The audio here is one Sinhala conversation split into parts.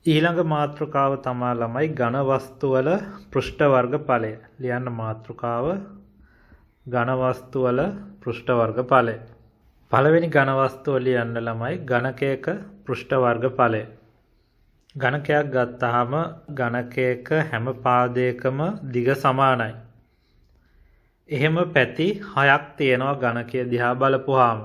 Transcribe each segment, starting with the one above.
ඊළඟ මාතෘකාව තමා ළමයි ඝන වස්තු වල පෘෂ්ඨ වර්ග ඵලය. ලියන්න මාතෘකාව ඝන වස්තු වල පෘෂ්ඨ වර්ග ඵලය. පළවෙනි ඝන වස්තුව ලියන්න ළමයි ඝනකයක පෘෂ්ඨ වර්ග ඵලය. ඝනකයක් ගත්තාම ඝනකයක හැම පාදයකම දිග සමානයි. එහෙම පැති 6ක් තියෙනවා ඝනකය දිහා බලපුවාම.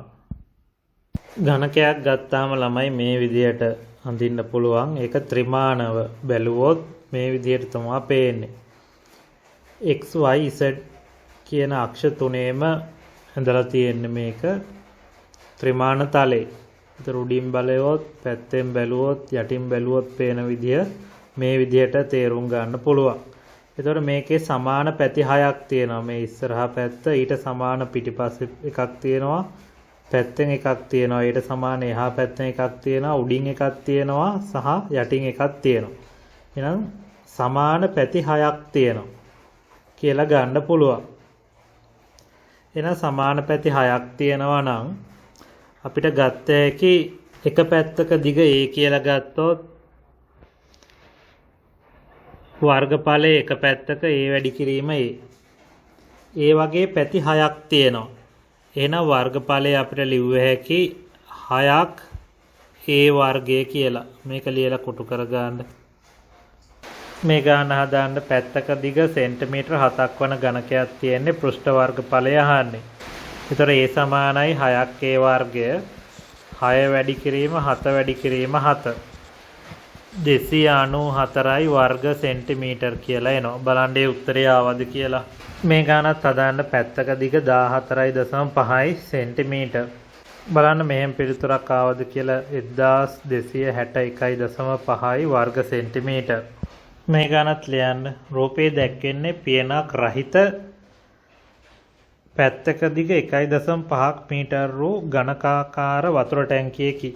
ඝනකයක් ගත්තාම ළමයි මේ විදියට අඳින්න පුළුවන්. ඒක ත්‍රිමානව බැලුවොත් මේ විදියට තමයි පේන්නේ. x y z කියන අක්ෂ තුනේම ඇඳලා තියෙන්නේ මේක ත්‍රිමාන තලේ. ඒතර උඩින් බලුවොත්, පැත්තෙන් බැලුවොත්, යටින් බැලුවොත් පේන විදිය මේ විදියට තේරුම් ගන්න පුළුවන්. ඒතර මේකේ සමාන පැති 6ක් තියෙනවා. මේ ඉස්සරහා පැත්ත ඊට සමාන පිටිපස්සේ එකක් තියෙනවා. පැත්තෙන් එකක් තියෙනවා. ඊට සමාන එහා පැත්තෙන් එකක් තියෙනවා. උඩින් එකක් තියෙනවා සහ යටින් එකක් තියෙනවා. එහෙනම් සමාන පැති 6ක් තියෙනවා කියලා ගන්න පුළුවන්. එහෙනම් සමාන පැති 6ක් තියෙනවා නම් අපිට ගත්ත හැකි එක පැත්තක දිග a කියලා ගත්තොත් වර්ගඵලයේ එක පැත්තක a වැඩි කිරීම a. ඒ වගේ පැති 6ක් තියෙනවා. එහෙනම් වර්ගඵලය අපිට ලිව්ව හැකි 6ක් a වර්ගය කියලා. මේක ලියලා කොටු කරගන්න. මේ ගාන හදාන්න පැත්තක දිග සෙන්ටිමීටර් 7ක් වන ඝනකයක් තියෙන්නේ පෘෂ්ඨ වර්ගඵලය අහන්නේ. ඒතර a සමානයි 6ක් a වර්ගය. 6 වැඩි කිරීම 7 වැඩි කිරීම 7. 294යි වර්ග සෙන්ටිමීටර් කියලා එනවා. බලන්න ඒ උත්තරය ආවද කියලා. මේ ගානත් හදාන්න පැත්තක දිග 14.5යි සෙන්ටිමීටර්. බලන්න මෙහෙම පිළිතුරක් ආවද කියලා 1261.5යි වර්ග සෙන්ටිමීටර්. මේ ගානත් ලියන්න. රූපේ දැක්වෙන්නේ පියනක් රහිත පැත්තක දිග 1.5ක් මීටර වූ ඝනකාකාර වතුර ටැංකියකි.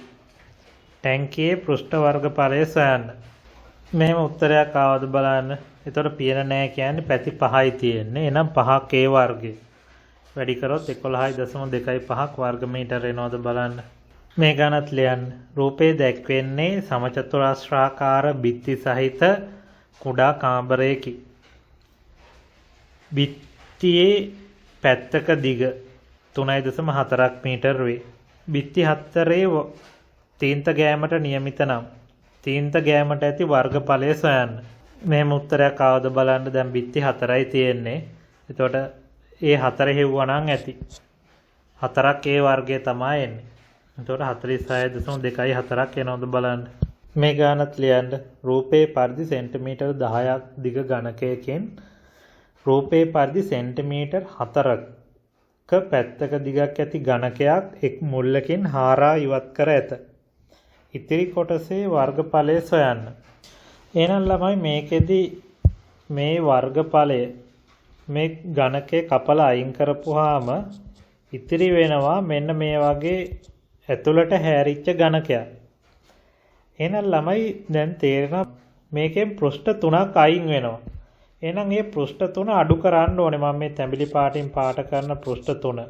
ටැංකියේ පෘෂ්ඨ වර්ගඵලය සොයන්න. මෙහෙම උත්තරයක් ආවද බලන්න. එතකොට පියන නැහැ කියන්නේ පැති 5යි තියෙන්නේ. එහෙනම් 5ක් a වර්ගය. වැඩි කරොත් 11.25ක් වර්ග මීටර එනවද බලන්න. මේ ගණනත් ලියන්න. රූපේ දැක්වෙන්නේ සමචතුරාස්‍රාකාර බිත්ති සහිත කුඩා කාමරයකි. බිත්තියේ පැත්තක දිග 3.4ක් මීටර වේ. බිත්ති 4 තීන්ත ගෑමට නියමිත නම් තීන්ත ගෑමට ඇති වර්ගඵලය සොයන්න. මෙහෙම උත්තරයක් ආවද බලන්න. දැන් බිත්ති 4යි තියෙන්නේ. එතකොට ඒ 4 හෙව්වා නම් ඇති. 4ක් ඒ වර්ගය තමයි එන්නේ. එතකොට 46.24ක් එනවද බලන්න. මේ ගානත් ලියන්න. රූපේ පරිදි සෙන්ටිමීටර් 10ක් දිග ඝනකයකින් රූපේ පරිදි සෙන්ටිමීටර් 4ක පැත්තක දිගක් ඇති ඝනකයක් එක් මුල්ලකින් හාරා ඉවත් කර ඇත. ඉතිරි කොටසේ වර්ගඵලය සොයන්න. එහෙනම් ළමයි මේකෙදි මේ වර්ගඵලය මේ ඝනකේ කපලා අයින් කරපුවාම ඉතිරි වෙනවා මෙන්න මේ වගේ ඇතුළට හැරිච්ච ඝනකයක්. එහෙනම් ළමයි දැන් තේරෙනවා මේකෙන් පෘෂ්ඨ 3ක් අයින් වෙනවා. එහෙනම් මේ පෘෂ්ඨ 3 අඩු කරන්න ඕනේ. මම මේ තැඹිලි පාටින් පාට කරන පෘෂ්ඨ 3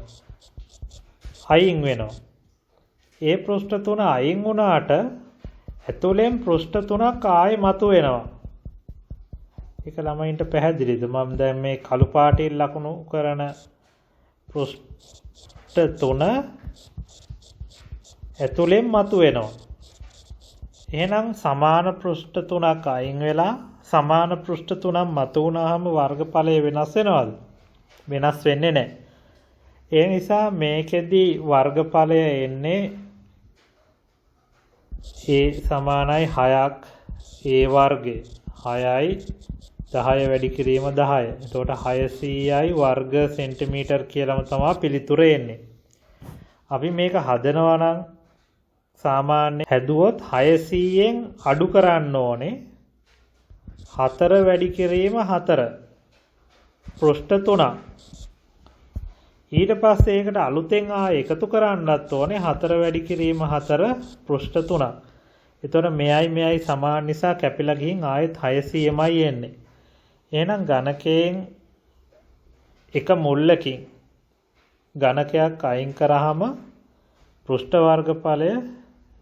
අයින් වෙනවා. ඒ පෘෂ්ඨ 3 අයින් වුණාට ඇතුලෙන් පෘෂ්ඨ 3ක් ආයෙ මතු වෙනවා. ඒක ළමයින්ට පැහැදිලිද? මම දැන් මේ කළු පාටින් ලකුණු කරන පෘෂ්ඨ 3 ඇතුලෙන් මතු වෙනවා. එහෙනම් සමාන පෘෂ්ඨ 3ක් අයින් වෙලා සමාන පෘෂ්ඨ 3ක් මතු වුණාම වර්ගඵලය වෙනස් වෙනවද? වෙනස් වෙන්නේ නැහැ. ඒ නිසා මේකෙදි වර්ගඵලය එන්නේ a සමානයි 6ක් a වර්ගය. 6යි 10 වැඩි කිරීම 10. එතකොට 600යි වර්ග සෙන්ටිමීටර් කියලාම තමයි පිළිතුර එන්නේ. අපි මේක හදනවා නම් සාමාන්‍ය හැදුවොත් 600න් අඩු කරන්න ඕනේ 4 වැඩි කිරීම 4 පෘෂ්ඨ 3. ඊට පස්සේ ඒකට අලුතෙන් එකතු කරන්නත් ඕනේ 4 වැඩි කිරීම 4 පෘෂ්ඨ 3. එතකොට මෙයයි සමාන නිසා කැපිලා ගිහින් ආයෙත් 600මයි එන්නේ. එහෙනම් ඝනකයෙන් එක මුල්ලකින් ඝනකයක් අයින් කරාම පෘෂ්ඨ වර්ගඵලය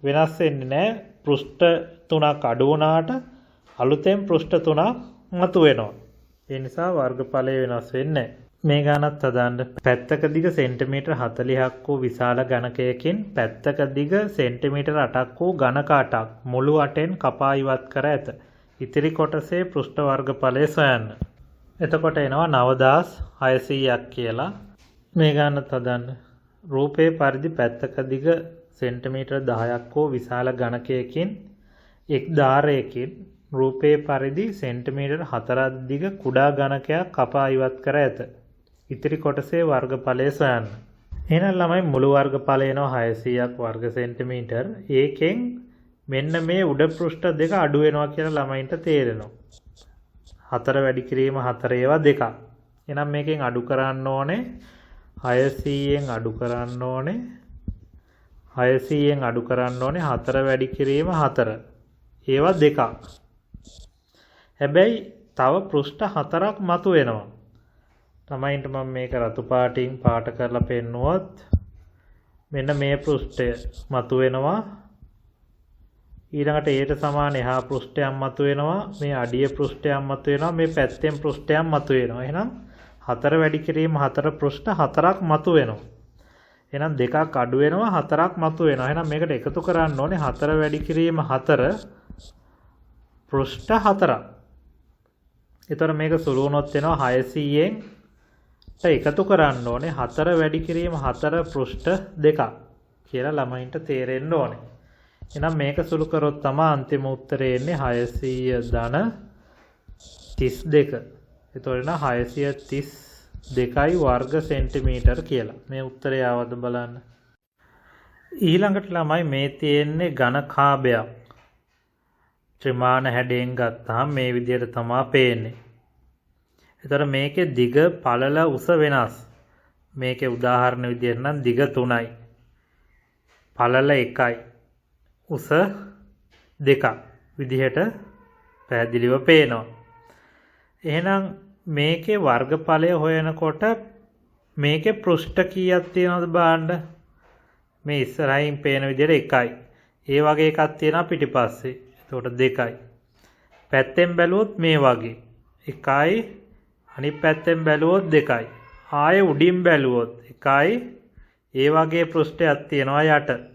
වෙනස් වෙන්නේ නැහැ. පෘෂ්ඨ 3ක් අඩු වුණාට අලුතෙන් පෘෂ්ඨ 3ක් මතුවෙනවා. ඒ නිසා වර්ගඵලය වෙනස් වෙන්නේ නැහැ. මේ ගණනත් හදාන්න පැත්තක දිග සෙන්ටිමීටර් 40ක් වූ විශාල ඝනකයකින් පැත්තක දිග සෙන්ටිමීටර් 8ක් වූ ඝනක 8ක් මුළු අටෙන් කපා ඉවත් කර ඇත. ඉතිරි කොටසේ පෘෂ්ඨ වර්ගඵලය සොයන්න. එතකොට එනවා 9600ක් කියලා. මේ ගණනත් හදාන්න රූපයේ පරිදි පැත්තක දිග සෙන්ටිමීටර් 10ක් වූ විශාල ඝනකයකින් එක් ධාරයකින් රූපයේ පරිදි සෙන්ටිමීටර් 4ක් දිග කුඩා ඝනකයක් කපා ඉවත් කර ඇත. ඉතිරි කොටසේ වර්ගඵලය සොයන්න. එහෙනම් ළමයි මුළු වර්ගඵලය එනවා 600ක් වර්ග සෙන්ටිමීටර්. ඒකෙන් මෙන්න මේ උඩ පෘෂ්ඨ දෙක අඩු වෙනවා කියලා ළමයින්ට තේරෙනවා. 4 වැඩි කිරීම 4 ඒවා 2ක්. එහෙනම් මේකෙන් අඩු කරන්න ඕනේ 600ෙන් අඩු කරන්න ඕනේ 600ෙන් අඩු කරන්න ඕනේ 4 වැඩි කිරීම 4. ඒවා 2ක්. හැබැයි තව පෘෂ්ඨ 4ක් මතුවෙනවා. ළමයින්ට මම මේක රතු පාටින් පාට කරලා පෙන්නුවොත් මෙන්න මේ පෘෂ්ඨය මතුවෙනවා. ඊළඟට ඒට සමාන එහා පෘෂ්ඨයක් මතුවෙනවා. මේ අඩිය පෘෂ්ඨයක් මතුවෙනවා. මේ පැත්තෙන් පෘෂ්ඨයක් මතුවෙනවා. එහෙනම් 4 වැඩි කිරීම 4 පෘෂ්ඨ 4ක් මතුවෙනවා. එහෙනම් 2ක් අඩු වෙනවා 4ක් මතුවෙනවා. එහෙනම් මේකට එකතු කරන්න ඕනේ 4 වැඩි කිරීම 4 පෘෂ්ඨ 4ක්. එතකොට මේක සුළු වුණොත් වෙනවා 600ෙන් එකතු කරන්න ඕනේ 4 වැඩි කිරීම 4 පෘෂ්ඨ 2ක් කියලා ළමයින්ට තේරෙන්න ඕනේ. එහෙනම් මේක සුළු කරොත් තමයි අන්තිම උත්තරේ එන්නේ 600 ධන 32. එතකොට න 632යි වර්ග සෙන්ටිමීටර් කියලා. මේ උත්තරය ආවද බලන්න. ඊළඟට ළමයි මේ තියෙන්නේ ඝන කාභයක්. ත්‍රිමාන හැඩයෙන් ගත්තාම මේ විදිහට තමයි පේන්නේ. එතකොට මේකේ දිග පළල උස වෙනස්. මේකේ උදාහරණ විදිහට නම් දිග 3යි. පළල 1යි. උස 2ක් විදිහට පැහැදිලිව පේනවා. එහෙනම් මේකේ වර්ගඵලය හොයනකොට මේකේ පෘෂ්ඨ කීයක් තියෙනවද බලන්න. මේ ඉස්සරහින් පේන විදිහට 1යි. ඒ වගේ එකක් තියෙනවා පිටිපස්සේ. එතකොට 2යි. පැත්තෙන් බැලුවොත් මේ වගේ 1යි. අනිත් පැත්තෙන් බැලුවොත් 2යි. ආයේ උඩින් බැලුවොත් 1යි. ඒ වගේ පෘෂ්ඨයක් තියෙනවා යට.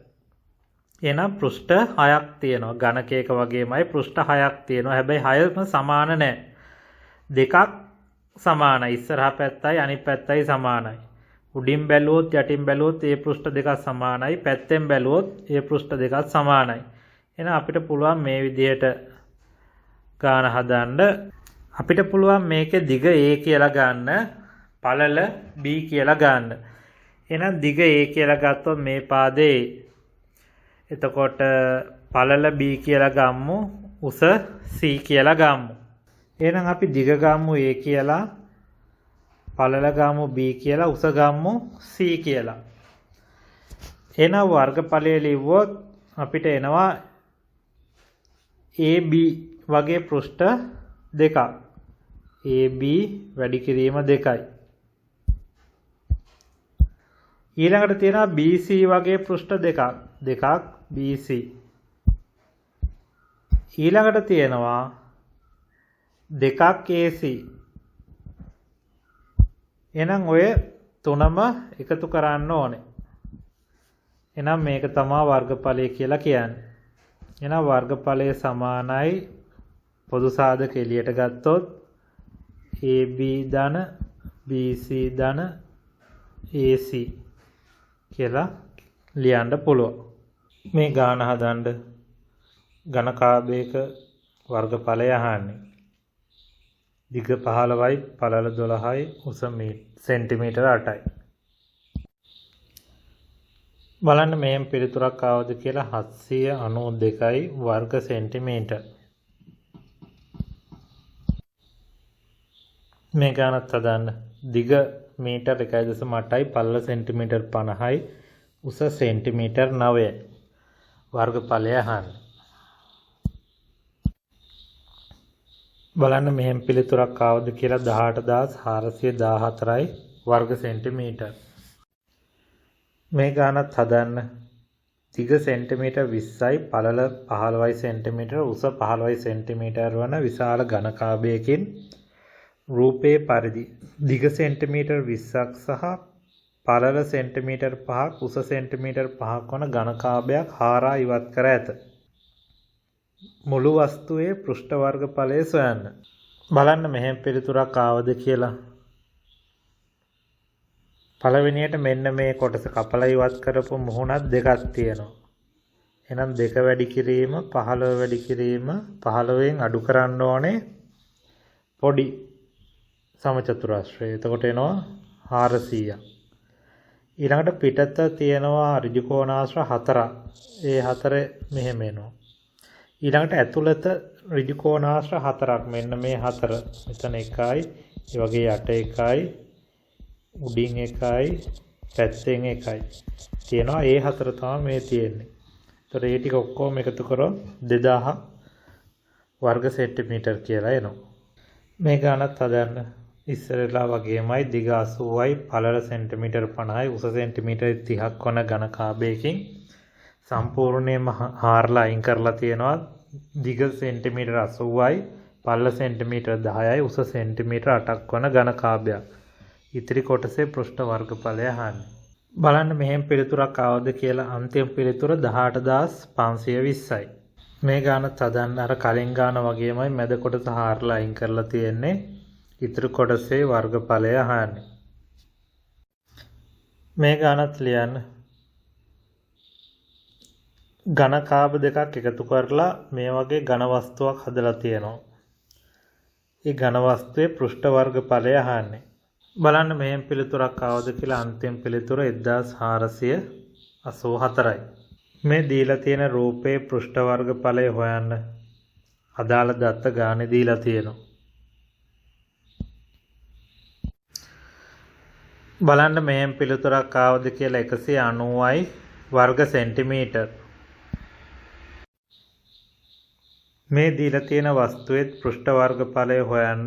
එහෙනම් පෘෂ්ඨ 6ක් තියෙනවා. ඝනකයක වගේමයි පෘෂ්ඨ 6ක් තියෙනවා. හැබැයි 6ම සමාන නැහැ. 2ක් සමානයි. ඉස්සරහා පැත්තයි අනිත් පැත්තයි සමානයි. උඩින් බැලුවොත් යටින් බැලුවොත් ඒ පෘෂ්ඨ දෙකක් සමානයි. පැත්තෙන් බැලුවොත් ඒ පෘෂ්ඨ දෙකක් සමානයි. එහෙනම් අපිට පුළුවන් මේ විදිහට ගාන හදන්න. අපිට පුළුවන් මේකේ දිග A කියලා ගන්න, පළල B කියලා ගන්න. එහෙනම් දිග A කියලා ගත්තොත් මේ පාදේ එතකොට පළල B කියලා ගම්මු, උස C කියලා ගම්මු. එහෙනම් අපි දිග ගම්මු A කියලා, පළල ගම්මු B කියලා, උස ගම්මු C කියලා. එහෙනම් වර්ගඵලය ලිව්වොත් අපිට එනවා AB වගේ පෘෂ්ඨ දෙකක්. AB වැඩි කිරීම 2යි. ඊළඟට තියෙනවා BC වගේ පෘෂ්ඨ දෙකක් BC. ඊළඟට තියෙනවා 2ක් AC. එහෙනම් ඔය තුනම එකතු කරන්න ඕනේ. එහෙනම් මේක තමයි වර්ගඵලය කියලා කියන්නේ. එහෙනම් වර්ගඵලය සමානයි පොදු සාධක එළියට ගත්තොත් AB ධන BC ධන AC කියලා ලියන්න පුළුවන්. මේ ගාන හදන්න ඝන කාභයක වර්ගඵලය අහන්නේ. දිග 15යි පළල 12යි උස සෙන්ටිමීටර 8යි. බලන්න මෙහෙම පිළිතුරක් ආවද කියලා 792යි වර්ග සෙන්ටිමීටර. මේ ගානත් හදන්න. දිග මීටර් 1.8යි පළල සෙන්ටිමීටර් 50යි උස සෙන්ටිමීටර් 9යි. වර්ගඵලය අහන්න. බලන්න මෙහෙම පිළිතුරක් ආවද කියලා 18414යි වර්ග සෙන්ටිමීටර. මේ ගානත් හදන්න. දිග සෙන්ටිමීටර් 20යි පළල 15 සෙන්ටිමීටර් උස 15 සෙන්ටිමීටර් වන විශාල ඝනකාභයකින් රූපයේ පරිදි දිග සෙන්ටිමීටර් 20ක් සහ පළල සෙන්ටිමීටර් 5ක් උස සෙන්ටිමීටර් 5ක් වන ඝනකාභයක් හාරා ඉවත් කර ඇත. මුළු වස්තුවේ පෘෂ්ඨ වර්ගඵලය සොයන්න. බලන්න මෙහෙම පිළිතුරක් ආවද කියලා. පළවෙනියට මෙන්න මේ කොටස කපලා ඉවත් කරපු මුහුණක් දෙකක් තියෙනවා. එහෙනම් 2 වැඩි කිරීම 15 වැඩි කිරීම 15න් අඩු කරන්න ඕනේ පොඩි සමචතුරාශ්‍රය. එතකොට එනවා 400ක්. ඊළඟට පිටත තියෙනවා ඍජු කෝණාශ්‍ර 4ක්. ඒ 4 මෙහෙම එනවා. ඊළඟට ඇතුළත ඍජු කෝණාශ්‍ර 4ක්. මෙන්න මේ 4. මෙතන 1යි, ඒ වගේ යට 1යි, උඩින් 1යි, පැත්තෙන් 1යි. තියෙනවා. ඒ 4 තමයි මේ තියෙන්නේ. ඒතර ඒ ටික ඔක්කොම එකතු කරොත් 2000 වර්ග සෙන්ටිමීටර් කියලා එනවා. මේ ගණනත් හදන්න. ඉස්සරලා වගේමයි දිග 80යි පළල සෙන්ටිමීටර් 50යි උස සෙන්ටිමීටර් 30ක් වන ඝනකාභයකින් සම්පූර්ණයෙන්ම හාරලා අයින් කරලා තියෙනවා. දිග සෙන්ටිමීටර් 80යි පළල සෙන්ටිමීටර් 10යි උස සෙන්ටිමීටර් 8ක් වන ඝනකාභයක්. ඉතිරි කොටසේ පෘෂ්ඨ වර්ගඵලය අහන්නේ. බලන්න මෙහෙම පිළිතුරක් ආවද කියලා. අන්තිම පිළිතුර 18520යි. මේ ගානත් හදන්න අර කලින් ගාන වගේමයි මැද කොටස හාරලා අයින් කරලා තියෙන්නේ. ඉතුරු කොටසේ වර්ගඵලය අහන්නේ. මේ ගානත් ලියන්න. ඝනකාභ දෙකක් එකතු කරලා මේ වගේ ඝන වස්තුවක් හදලා තියෙනවා. ඒ ඝන වස්තුවේ පෘෂ්ඨ වර්ගඵලය අහන්නේ. බලන්න මෙහෙම පිළිතුරක් ආවද කියලා. අන්තිම පිළිතුර 1484යි. මේ දීලා තියෙන රූපේ පෘෂ්ඨ වර්ගඵලය හොයන්න. අදාළ දත්ත ගානේ දීලා තියෙනවා. බලන්න මෙහෙම පිළිතුරක් ආවද කියලා. 190යි වර්ග සෙන්ටිමීටර්. මේ දීලා තියෙන වස්තුවේ පෘෂ්ඨ වර්ගඵලය හොයන්න.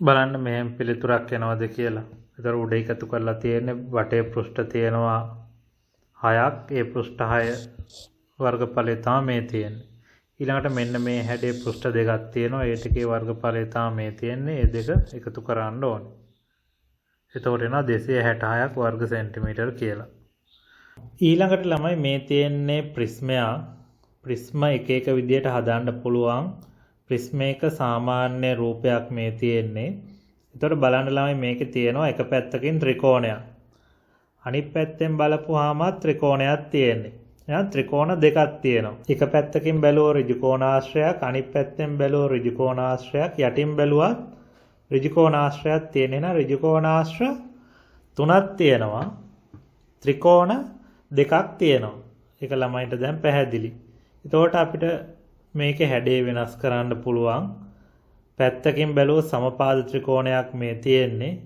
බලන්න මෙහෙම පිළිතුරක් එනවද කියලා. ඒතර උඩ එකතු කරලා තියෙන්නේ වටේ පෘෂ්ඨ තියෙනවා 6ක්. ඒ පෘෂ්ඨ 6 වර්ගඵලය තමයි මේ තියෙන්නේ. ඊළඟට මෙන්න මේ හැඩේ පෘෂ්ඨ දෙකක් තියෙනවා. ඒ ටිකේ වර්ගඵලය තමයි මේ තියෙන්නේ. ඒ දෙක එකතු කරන්න ඕනේ. එතකොට එනවා 266ක් වර්ග සෙන්ටිමීටර් කියලා. ඊළඟට ළමයි මේ තියෙන්නේ ප්‍රිස්මයක්. ප්‍රිස්ම එක එක විදියට හදාන්න පුළුවන්. ප්‍රිස්මයක සාමාන්‍ය රූපයක් මේ තියෙන්නේ. එතකොට බලන්න ළමයි මේකේ තියෙනවා එක පැත්තකින් ත්‍රිකෝණයක්. අනිත් පැත්තෙන් බලපුවාම ත්‍රිකෝණයක් තියෙන්නේ. එහෙනම් ත්‍රිකෝණ දෙකක් තියෙනවා. එක පැත්තකින් බැලුවොත් ඍජු කෝණාශ්‍රයක්, අනිත් පැත්තෙන් බැලුවොත් ර්ජු කෝණාශ්‍රයක්, යටින් බැලුවත් ඍජු කෝණාශ්‍රයක් තියෙන. එහෙනම් ඍජු කෝණාශ්‍ර 3ක් තියෙනවා. ත්‍රිකෝණ දෙකක් තියෙනවා. ඒක ළමයින්ට දැන් පැහැදිලි. එතකොට අපිට මේකේ හැඩය වෙනස් කරන්න පුළුවන්. පැත්තකින් බැලුවොත් සමපාද ත්‍රිකෝණයක් මේ තියෙන්නේ.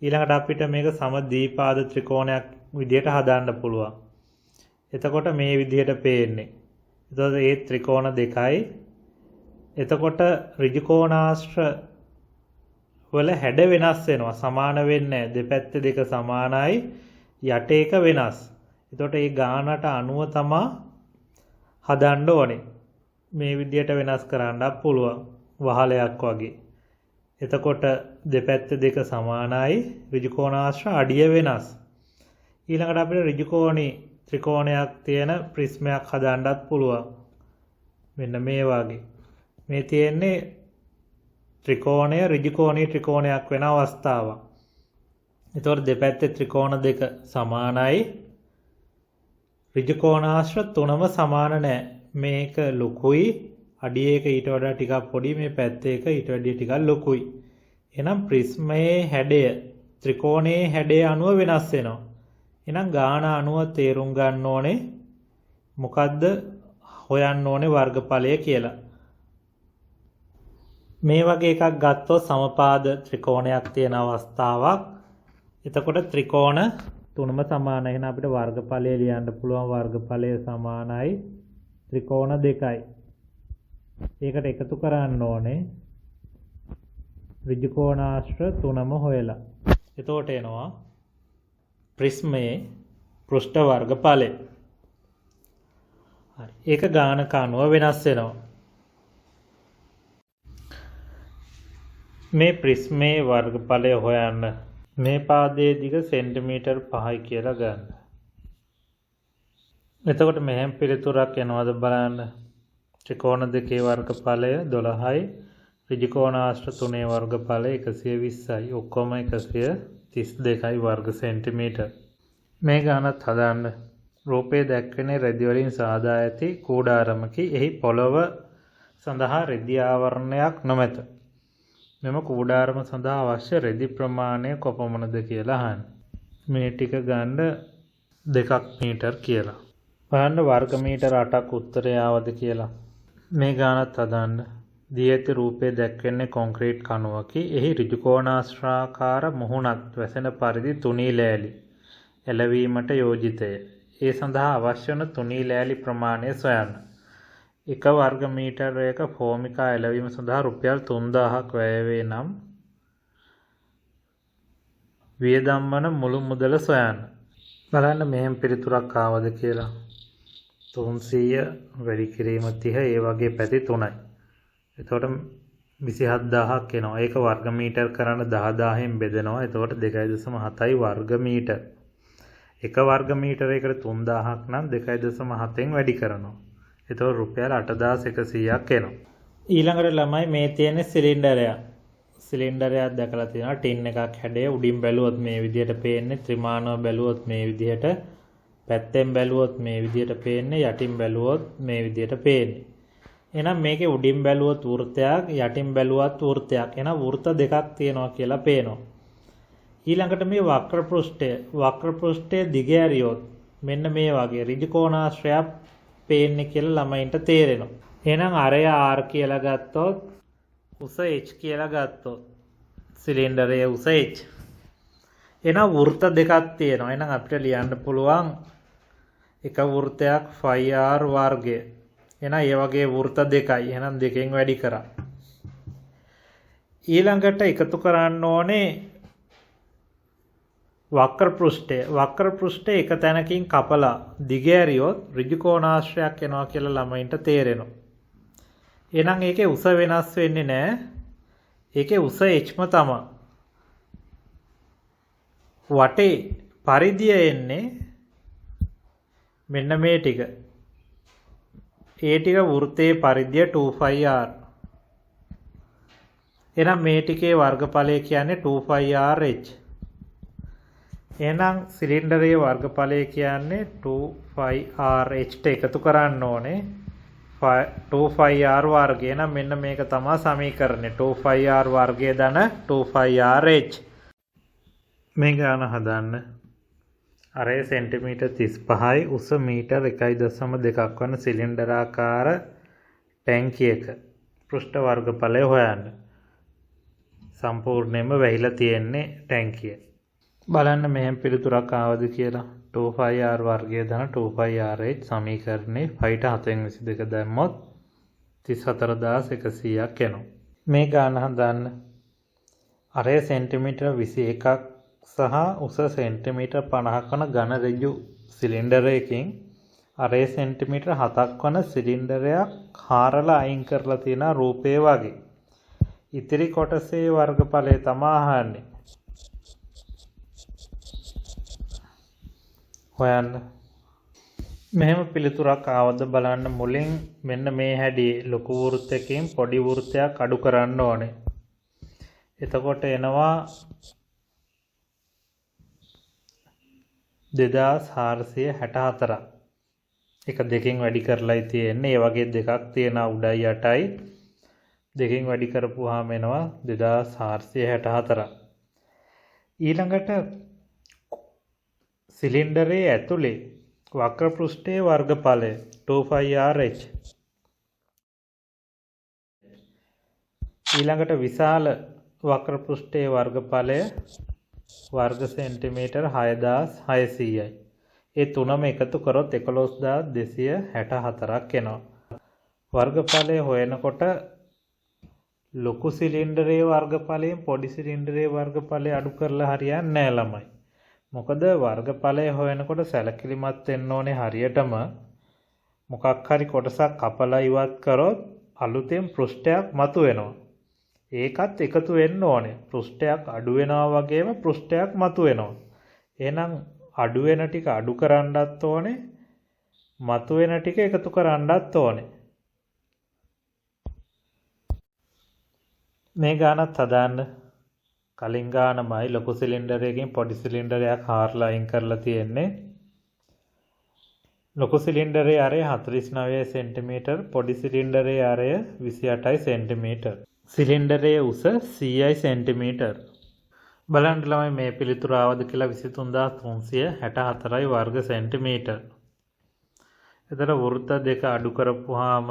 ඊළඟට අපිට මේක සමද්විපාද ත්‍රිකෝණයක් විදියට හදාන්න පුළුවන්. එතකොට මේ විදියට පේන්නේ. එතකොට මේ ත්‍රිකෝණ දෙකයි. එතකොට ඍජු කෝණාශ්‍ර වල හැඩ වෙනස් වෙනවා. සමාන වෙන්නේ නැහැ. දෙපැත්තේ දෙක සමානයි. යට එක වෙනස්. එතකොට මේ ගානට අනුව තමයි හදන්න ඕනේ. මේ විදියට වෙනස් කරන්නත් පුළුවන්. වහලයක් වගේ. එතකොට දෙපැත්තේ දෙක සමානයි. ඍජු කෝණාශ්‍ර අඩිය වෙනස්. ඊළඟට අපිට ඍජු කෝණී ත්‍රිකෝණයක් තියෙන ප්‍රිස්මයක් හදන්නත් පුළුවන්. මෙන්න මේ වගේ. මේ තියෙන්නේ ත්‍රිකෝණය ඍජු කෝණී ත්‍රිකෝණයක් වෙන අවස්ථාවක්. එතකොට දෙපැත්තේ ත්‍රිකෝණ දෙක සමානයි. ඍජු කෝණාශ්‍ර තුනම සමාන නැහැ. මේක ලොකුයි. අඩිය එක ඊට වඩා ටිකක් පොඩි. මේ පැත්තේ එක ඊට වඩා ටිකක් ලොකුයි. එහෙනම් ප්‍රිස්මයේ හැඩය ත්‍රිකෝණයේ හැඩය අනුව වෙනස් වෙනවා. එහෙනම් ගාන අනුව තේරුම් ගන්න ඕනේ මොකද්ද හොයන්න ඕනේ වර්ගඵලය කියලා. මේ වගේ එකක් ගත්තොත් සමපාද ත්‍රිකෝණයක් තියෙන අවස්ථාවක්. එතකොට ත්‍රිකෝණ තුනම සමානයි. එහෙනම් අපිට වර්ගඵලය ලියන්න පුළුවන්. වර්ගඵලය සමානයි ත්‍රිකෝණ දෙකයි. ඒකට එකතු කරන්න ඕනේ ඍජු කෝණාශ්‍ර තුනම හොයලා. එතකොට එනවා ප්‍රිස්මයේ පෘෂ්ඨ වර්ගඵලය. හරි. ඒක ගානක අනුව වෙනස් වෙනවා. මේ ප්‍රිස්මේ වර්ගඵලය හොයන්න. මේ පාදයේ දිග සෙන්ටිමීටර් 5යි කියලා ගන්න. එතකොට මෙහෙම පිළිතුරක් එනවද බලන්න. ත්‍රිකෝණ දෙකේ වර්ගඵලය 12යි. ඍජුකෝණාශ්‍ර තුනේ වර්ගඵලය 120යි. ඔක්කොම 132යි වර්ග සෙන්ටිමීටර්. මේ ගානත් හදාන්න. රූපයේ දැක්වෙන රෙදි වලින් සාදා ඇති කූඩාරමකි. එහි පොළව සඳහා රෙදි ආවරණයක් නොමැත. මෙම කූඩාරම සඳහා අවශ්‍ය රෙදි ප්‍රමාණය කොපමණද කියලා අහන්න. මේ ටික ගන්න 2 මීටර් කියලා. බලන්න වර්ග මීටර 8ක් උත්තරය ආවද කියලා. මේ ගානත් හදාන්න. දී ඇති රූපයේ දැක්වෙන්නේ කොන්ක්‍රීට් කණුවකි. එහි ඍජුකෝණාශ්‍රාකාර මුහුණක් වැසෙන පරිදි තුනී ලෑලි එළවීමට යෝජිතය. ඒ සඳහා අවශ්‍ය වන තුනී ලෑලි ප්‍රමාණය සොයන්න. 1 වර්ග මීටරයක ෆෝමිකා එළවීම සඳහා රුපියල් 3000ක් වැය වේ නම් වියදම් වන මුළු මුදල සොයන්න. බලන්න මෙහෙම පිළිතුරක් ආවද කියලා. 300 වැඩි කිරීම 30 ඒ වගේ පැති 3යි. එතකොට 27000ක් එනවා. ඒක වර්ග මීටර කරන 10000න් බෙදෙනවා. එතකොට 2.7යි වර්ග මීටර. 1 වර්ග මීටරයකට 3000ක් නම් 2.7න් වැඩි කරනවා. එතකොට රුපියල් 8100ක් එනවා. ඊළඟට ළමයි මේ තියෙන සිලින්ඩරයක්. සිලින්ඩරයක් දැකලා තියෙනවා. ටින් එකක් හැඩය උඩින් බැලුවොත් මේ විදිහට පේන්නේ. ත්‍රිමානව බැලුවොත් මේ විදිහට. පැත්තෙන් බැලුවොත් මේ විදිහට පේන්නේ. යටින් බැලුවොත් මේ විදිහට පේන්නේ. එහෙනම් මේකේ උඩින් බැලුවොත් වෘත්තයක්, යටින් බැලුවත් වෘත්තයක්. එහෙනම් වෘත්ත දෙකක් තියෙනවා කියලා පේනවා. ඊළඟට මේ වක්‍ර පෘෂ්ඨයේ දිග ඇරියොත් මෙන්න මේ වගේ ඍජු කෝණාශ්‍රයක් පේන්නේ කියලා ළමයින්ට තේරෙනවා. එහෙනම් අරය R කියලා ගත්තොත් උස H කියලා ගත්තොත් සිලින්ඩරයේ උස H. එහෙනම් වෘත්ත දෙකක් තියෙනවා. එහෙනම් අපිට ලියන්න පුළුවන් එක වෘත්තයක් phi r වර්ගය. එහෙනම් ඒ වගේ වෘත්ත දෙකයි. එහෙනම් දෙකෙන් වැඩි කරා. ඊළඟට එකතු කරන්න ඕනේ වක්‍ර පෘෂ්ඨය එක තැනකින් කපලා දිග ඇරියොත් ඍජු කෝණාශ්‍රයක් එනවා කියලා ළමයින්ට තේරෙනවා. එහෙනම් ඒකේ උස වෙනස් වෙන්නේ නැහැ. ඒකේ උස hම තමයි. වටේ පරිධිය එන්නේ මෙන්න මේ ටික. ඒ ටික වෘත්තයේ පරිධිය 2πr. එහෙනම් මේ ටිකේ වර්ගඵලය කියන්නේ 2πrh. එහෙනම් සිලින්ඩරයේ වර්ගඵලය කියන්නේ 2πrh එකතු කරන්න ඕනේ 2πr වර්ගය. එහෙනම් මෙන්න මේක තමයි සමීකරණය. 2πr වර්ගය ධන 2πrh. මේ ගාන හදන්න. අරය සෙන්ටිමීටර් 35යි උස මීටර් 1.2ක් වන සිලින්ඩරාකාර ටැංකියක පෘෂ්ඨ වර්ගඵලය හොයන්න. සම්පූර්ණයෙන්ම වැහිලා තියෙන්නේ ටැංකිය. බලන්න මෙහෙම පිළිතුරක් ආවද කියලා. 2πr වර්ගය ධන 2πrh සමීකරණේ 5/7/22 දැම්මොත් 34100ක් එනවා. මේ ගාන හදන්න. අරය සෙන්ටිමීටර් 21ක් සහ උස සෙන්ටිමීටර් 50ක් වන ඝන ඍජු සිලින්ඩරයකින් අරය සෙන්ටිමීටර් 7ක් වන සිලින්ඩරයක් හාරලා අයින් කරලා තියෙන රූපය වගේ. ඉතිරි කොටසේ වර්ගඵලය තමයි අහන්නේ. හොයන්න. මෙහෙම පිළිතුරක් ආවද බලන්න. මුලින් මෙන්න මේ හැඩියේ ලොකු වෘත්තයකින් පොඩි වෘත්තයක් අඩු කරන්න ඕනේ. එතකොට එනවා 2464. එක දෙකෙන් වැඩි කරලායි තියෙන්නේ. ඒ වගේ දෙකක් තියෙනවා උඩයි යටයි. දෙකෙන් වැඩි කරපුවාම එනවා 2464. ඊළඟට සිලින්ඩරයේ ඇතුලේ වක්‍ර පෘෂ්ඨයේ වර්ගඵලය 2πrh. ඊළඟට විශාල වක්‍ර පෘෂ්ඨයේ වර්ගඵලය වර්ග සෙන්ටිමීටර් 6600යි. ඒ තුනම එකතු කරොත් 11264ක් එනවා. වර්ගඵලය හොයනකොට ලොකු සිලින්ඩරයේ වර්ගඵලයෙන් පොඩි සිලින්ඩරයේ වර්ගඵලය අඩු කරලා හරියන්නේ නැහැ ළමයි. මොකද වර්ගඵලය හොයනකොට සැලකිලිමත් වෙන්න ඕනේ හරියටම මොකක් හරි කොටසක් කපලා ඉවත් කරොත් අලුතෙන් පෘෂ්ඨයක් මතුවෙනවා. ඒකත් එකතු වෙන්න ඕනේ. පෘෂ්ඨයක් අඩු වෙනවා වගේම පෘෂ්ඨයක් මතුවෙනවා. එහෙනම් අඩු වෙන ටික අඩු කරන්නත් ඕනේ. මතුවෙන ටික එකතු කරන්නත් ඕනේ. මේ ගානත් හදාන්න. කලින් ගානමයි ලොකු සිලින්ඩරයකින් පොඩි සිලින්ඩරයක් හාරලා අයින් කරලා තියෙන්නේ. ලොකු සිලින්ඩරයේ ආරය 49 සෙන්ටිමීටර්, පොඩි සිලින්ඩරයේ ආරය 28 සෙන්ටිමීටර්. සිලින්ඩරයේ උස 100 සෙන්ටිමීටර්. බලන්න ළමයි මේ පිළිතුර ආවද කියලා 23364 වර්ග සෙන්ටිමීටර්. එතන වෘත්ත දෙක අඩු කරපුවාම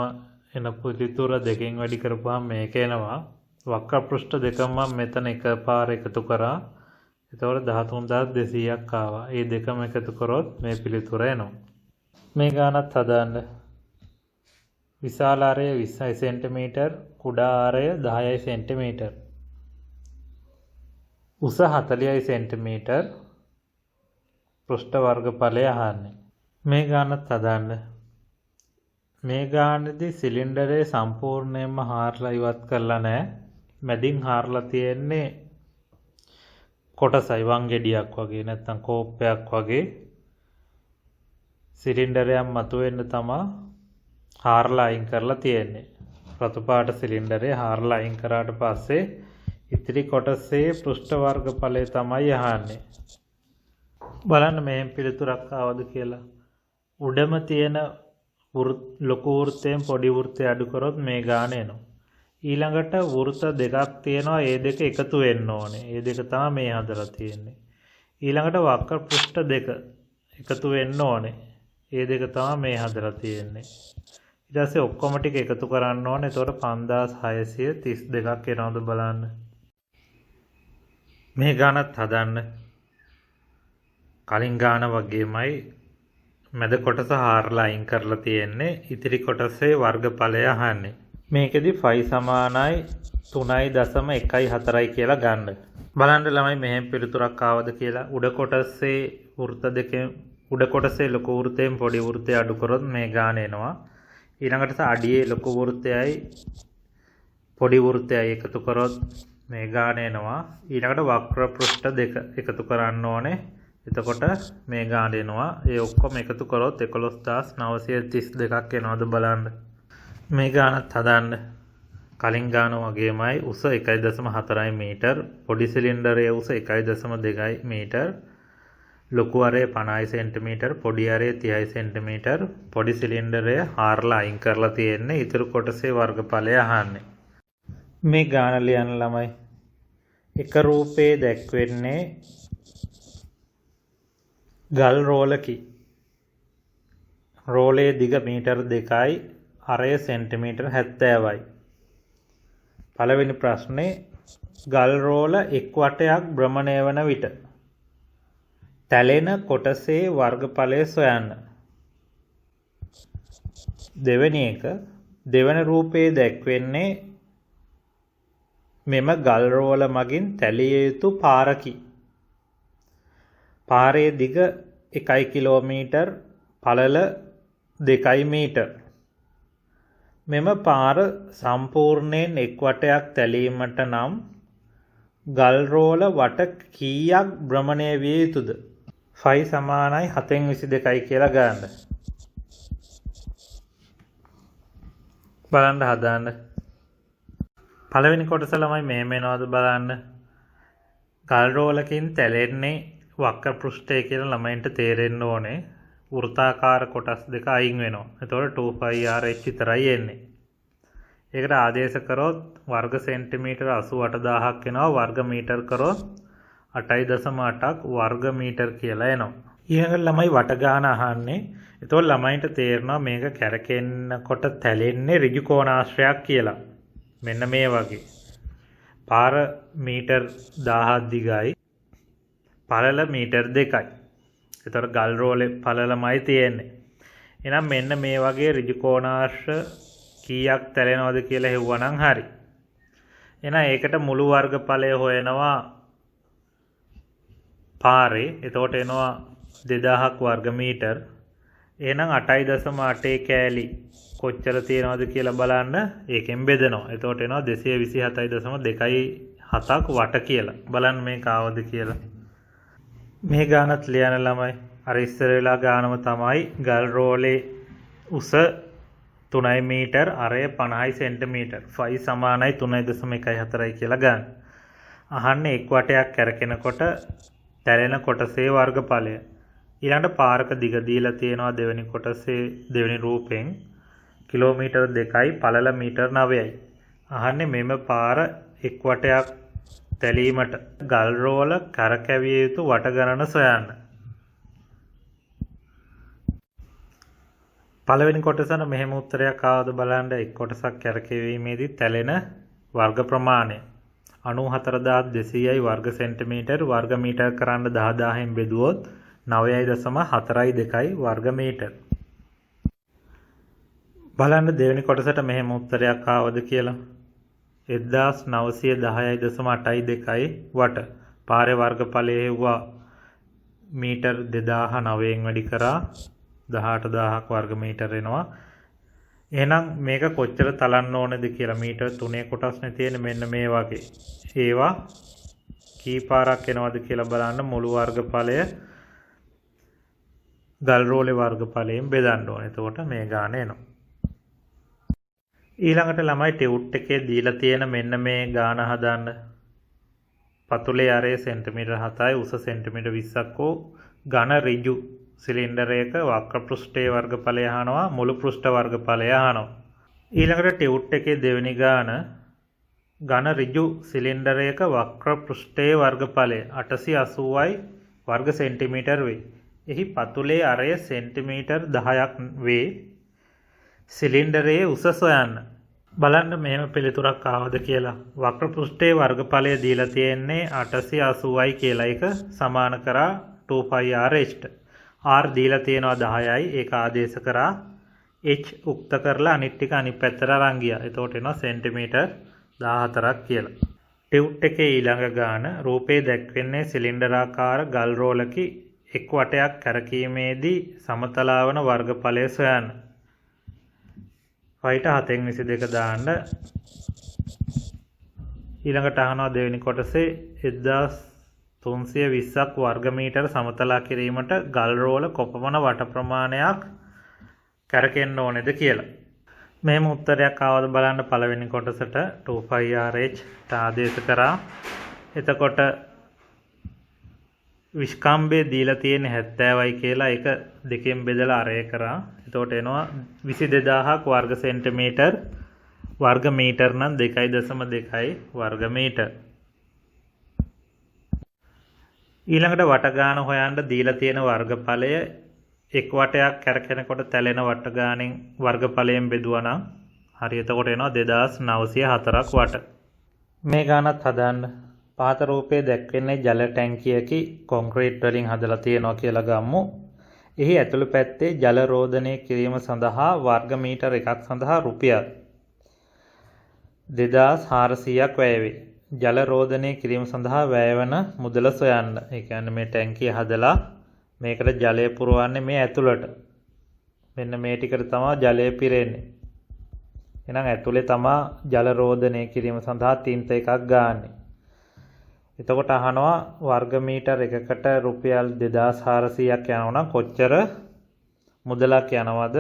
එන පිළිතුර දෙකෙන් වැඩි කරපුවාම මේක එනවා. වක්‍ර පෘෂ්ඨ දෙකම මෙතන එකපාර එකතු කරා. එතකොට 13200ක් ආවා. මේ දෙකම එකතු කරොත් මේ පිළිතුර එනවා. මේ ගානත් හදාන්න. විශාල ආරය 20 සෙන්ටිමීටර්, කුඩා ආරය 10 සෙන්ටිමීටර්. උස 40 සෙන්ටිමීටර්. පෘෂ්ඨ වර්ගඵලය අහන්නේ. මේ ගානත් හදාන්න. මේ ගානේදී සිලින්ඩරේ සම්පූර්ණයෙන්ම හාරලා ඉවත් කරලා නැහැ. මැදින් හාරලා තියෙන්නේ කොටසයි වංගෙඩියක් වගේ නැත්නම් කෝප්පයක් වගේ. සිලින්ඩරයක් මතුවෙන්න තමයි හාරලා අයින් කරලා තියෙන්නේ. රතු පාට සිලින්ඩරේ හාරලා අයින් කරාට පස්සේ ඉතිරි කොටසේ පෘෂ්ඨ වර්ගඵලය තමයි අහන්නේ. බලන්න මෙහෙම පිළිතුරක් ආවද කියලා. උඩම තියෙන ලොකු වෘත්තයෙන් පොඩි වෘත්තය අඩු කරොත් මේ ගාන එනවා. ඊළඟට වෘත්ත දෙකක් තියෙනවා. ඒ දෙක එකතු වෙන්න ඕනේ. ඒ දෙක තමයි මේ හදලා තියෙන්නේ. ඊළඟට වක්‍ර පෘෂ්ඨ දෙක එකතු වෙන්න ඕනේ. ඒ දෙක තමයි මේ හදලා තියෙන්නේ. ඊට පස්සේ ඔක්කොම ටික එකතු කරන්න ඕනේ. එතකොට 5632ක් එනවද බලන්න. මේ ගානත් හදන්න. කලින් ගාන වගේමයි මැද කොටස හාරලා අයින් කරලා තියෙන්නේ. ඉතිරි කොටසේ වර්ගඵලය අහන්නේ. මේකෙදි ෆයි සමානයි 3.14 කියලා ගන්න. බලන්න ළමයි මෙහෙම පිළිතුරක් ආවද කියලා. උඩ කොටසේ වෘත්ත දෙකෙන් උඩ කොටසේ ලොකු වෘත්තයෙන් පොඩි වෘත්තය අඩු කරොත් මේ ගාන එනවා. ඊළඟට අඩියේ ලොකු වෘත්තයයි පොඩි වෘත්තයයි එකතු කරොත් මේ ගාන එනවා. ඊළඟට වක්‍ර පෘෂ්ඨ දෙක එකතු කරන්න ඕනේ. එතකොට මේ ගාන එනවා. ඒ ඔක්කොම එකතු කරොත් 11932ක් එනවද බලන්න. මේ ගානත් හදාන්න. කලින් ගාන වගේමයි උස 1.4 මීටර්, පොඩි සිලින්ඩරයේ උස 1.2 මීටර්, ලොකු ආරය 50 සෙන්ටිමීටර්, පොඩි ආරය 30 සෙන්ටිමීටර්. පොඩි සිලින්ඩරය හාරලා අයින් කරලා තියෙන්නේ. ඉතුරු කොටසේ වර්ගඵලය අහන්නේ. මේ ගාන ලියන්න ළමයි. එක රූපේ දැක්වෙන්නේ ගල් රෝලකි. රෝලේ දිග මීටර් 2යි, ආරය සෙන්ටිමීටර් 70යි. පළවෙනි ප්‍රශ්නේ ගල් රෝල එක් වටයක් භ්‍රමණය වන විට තැලෙන කොටසේ වර්ගඵලය සොයන්න. දෙවෙනි එක දෙවන රූපයේ දැක්වෙන්නේ මෙම ගල් රෝල මගින් තැලිය යුතු පාරකි. පාරේ දිග 1 කිලෝමීටර්, පළල 2 මීටර්. මෙම පාර සම්පූර්ණයෙන් එක් වටයක් තැලීමට නම් ගල් රෝල වට කීයක් භ්‍රමණය විය යුතුද? ෆයි සමානයි 7/22යි කියලා ගන්න. බලන්න හදාන්න. පළවෙනි කොටස ළමයි මෙහෙම එනවද බලන්න. ගල් රෝලකින් තැලෙන්නේ වක්‍ර පෘෂ්ඨය කියලා ළමයින්ට තේරෙන්න ඕනේ. වෘත්තාකාර කොටස් දෙක අයින් වෙනවා. එතකොට 2πrh විතරයි එන්නේ. ඒකට ආදේශ කරොත් වර්ග සෙන්ටිමීටර 88000ක් එනවා. වර්ග මීටර් කරොත් 8.8ක් වර්ග මීටර් කියලා එනවා. ඊළඟට ළමයි වට ගාන අහන්නේ. එතකොට ළමයින්ට තේරෙනවා මේක කැරකෙන්නකොට තැලෙන්නේ ඍජු කෝණාශ්‍රයක් කියලා. මෙන්න මේ වගේ. පාර මීටර් 1000ක් දිගයි. පළල මීටර් 2යි. එතකොට ගල් රෝලේ පළලමයි තියෙන්නේ. එහෙනම් මෙන්න මේ වගේ ඍජු කෝණාශ්‍ර කීයක් තැලෙනවද කියලා හෙව්වනම් හරි. එහෙනම් ඒකට මුළු වර්ගඵලය හොයනවා පාරේ. එතකොට එනවා 2000ක් වර්ග මීටර්. එහෙනම් 8.8 කෑලි කොච්චර තියෙනවද කියලා බලන්න ඒකෙන් බෙදනවා. එතකොට එනවා 227.27ක් වට කියලා. බලන්න මේක ආවද කියලා. මේ ගානත් ලියන ළමයි අර ඉස්සර වෙලා ගානම තමයි ගල් රෝලේ උස 3 මීටර් අරය 50 සෙන්ටිමීටර් 5 සමානයි 3.14යි කියලා ගන්න. අහන්නේ එක් වටයක් කැරකෙනකොට තැලෙන කොටසේ වර්ගඵලය. ඊළඟට පාරක දිග දීලා තියෙනවා දෙවෙනි කොටසේ දෙවෙනි රූපෙන් කිලෝමීටර් 2යි පළල මීටර් 9යි. අහන්නේ මෙම පාර එක් වටයක් තැලීමට ගල් රෝල කරකැවිය යුතු වට ගණන සොයන්න. පළවෙනි කොටසන මෙහෙම උත්තරයක් ආවද බලන්න. එක් කොටසක් කැරකෙවීමේදී තැලෙන වර්ග ප්‍රමාණය 94200යි වර්ග සෙන්ටිමීටර් වර්ග මීටර් කරන්න 10000න් බෙදුවොත් 9.42යි වර්ග මීටර්. බලන්න දෙවෙනි කොටසට මෙහෙම උත්තරයක් ආවද කියලා. 1910.82යි වට. පාරේ වර්ගඵලය හෙව්වා මීටර් 2009න් වැඩි කරා 18000ක් වර්ග මීටර එනවා. එහෙනම් මේක කොච්චර තලන්න ඕනද කියලා මීටර් 3 කොටස්නේ තියෙන්නේ මෙන්න මේ වගේ. ඒවා කී පාරක් එනවද කියලා බලන්න මුළු වර්ගඵලය ගල් රෝලේ වර්ගඵලයෙන් බෙදන්න ඕනේ. එතකොට මේ ගාන එනවා. ඊළඟට ළමයි ටියුට් එකේ දීලා තියෙන මෙන්න මේ ගාන හදන්න. පතුලේ අරය සෙන්ටිමීටර් 7යි උස සෙන්ටිමීටර් 20ක් වූ ඝන ඍජු සිලින්ඩරයක වක්‍ර පෘෂ්ඨයේ වර්ගඵලය අහනවා මුළු පෘෂ්ඨ වර්ගඵලය අහනවා. ඊළඟට ටියුට් එකේ දෙවෙනි ගාන ඝන ඍජු සිලින්ඩරයක වක්‍ර පෘෂ්ඨයේ වර්ගඵලය 880යි වර්ග සෙන්ටිමීටර් වේ. එහි පතුලේ අරය සෙන්ටිමීටර් 10ක් වේ. සිලින්ඩරයේ උස සොයන්න. බලන්න මෙහෙම පිළිතුරක් ආවද කියලා. වක්‍ර පෘෂ්ඨයේ වර්ගඵලය දීලා තියෙන්නේ 880යි කියලා. එක සමාන කරා 2πr/h. r දීලා තියෙනවා 10යි. ඒක ආදේශ කරා h උක්ත කරලා අනිත් ටික අනිත් පැත්තට අරන් ගියා. එතකොට එනවා සෙන්ටිමීටර් 14ක් කියලා. ටියුට් එකේ ඊළඟ ගාන රූපේ දැක්වෙන්නේ සිලින්ඩරාකාර ගල් රෝලකි එක් වටයක් කැරකීමේදී සමතලාවන වර්ගඵලය සොයන්න. වයිට 7/22 දාන්න. ඊළඟට අහනවා දෙවෙනි කොටසේ 1320ක් වර්ග මීටර සමතලා කිරීමට ගල් රෝල කොපමණ වට ප්‍රමාණයක් කැරකෙන්න ඕනේද කියලා. මෙහෙම උත්තරයක් ආවද බලන්න. පළවෙනි කොටසට 2πr/h ආදේශ කරා. එතකොට විස්කම්බේ දීලා තියෙන 70යි කියලා ඒක දෙකෙන් බෙදලා අරය කරා. එතකොට එනවා 22000ක් වර්ග සෙන්ටිමීටර් වර්ග මීටර නම් 2.2යි වර්ග මීටර. ඊළඟට වට ගාන හොයන්න දීලා තියෙන වර්ගඵලය එක් වටයක් කැරකෙනකොට තැලෙන වට ගානෙන් වර්ගඵලයෙන් බෙදුවා නම් හරි. එතකොට එනවා 2904ක් වට. මේ ගානත් හදන්න. පහත රූපයේ දැක්වෙන්නේ ජල ටැංකියකි කොන්ක්‍රීට් වලින් හදලා තියෙනවා කියලා ගම්මු. එහි ඇතුළු පැත්තේ ජල රෝධනය කිරීම සඳහා වර්ග මීටර එකක් සඳහා රුපියල් 2400ක් වැය වේ. ජල රෝධනය කිරීම සඳහා වැයවන මුදල සොයන්න. ඒ කියන්නේ මේ ටැංකිය හදලා මේකට ජලය පුරවන්නේ මේ ඇතුළට. මෙන්න මේ ටිකට තමයි ජලය පිරෙන්නේ. එහෙනම් ඇතුලේ තමයි ජල රෝධනය කිරීම සඳහා තින්ත එකක් ගන්නෙ. එතකොට අහනවා වර්ග මීටර එකකට රුපියල් 2400ක් යනවා නම් කොච්චර මුදලක් යනවද